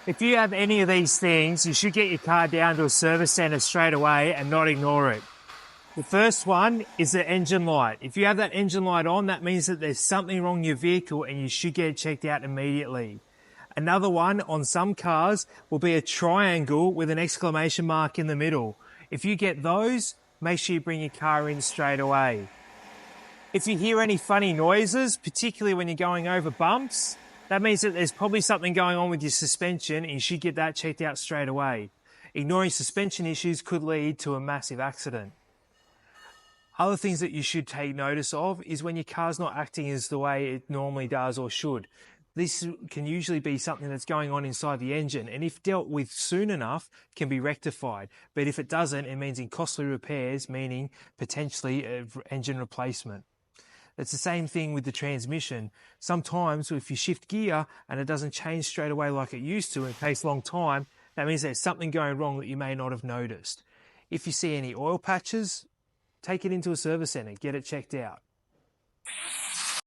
If you have any of these things, you should get your car down to a service centre straight away and not ignore it. The first one is the engine light. If you have that engine light on, that means that there's something wrong with your vehicle and you should get it checked out immediately. Another one on some cars will be a triangle with an exclamation mark in the middle. If you get those, make sure you bring your car in straight away. If you hear any funny noises, particularly when you're going over bumps, that means that there's probably something going on with your suspension and you should get that checked out straight away. Ignoring suspension issues could lead to a massive accident. Other things that you should take notice of is when your car's not acting as the way it normally does or should. This can usually be something that's going on inside the engine, and if dealt with soon enough, can be rectified. But if it doesn't, it means in costly repairs, meaning potentially an engine replacement. It's the same thing with the transmission. Sometimes if you shift gear and it doesn't change straight away like it used to and it takes a long time, that means there's something going wrong that you may not have noticed. If you see any oil patches, take it into a service centre, get it checked out.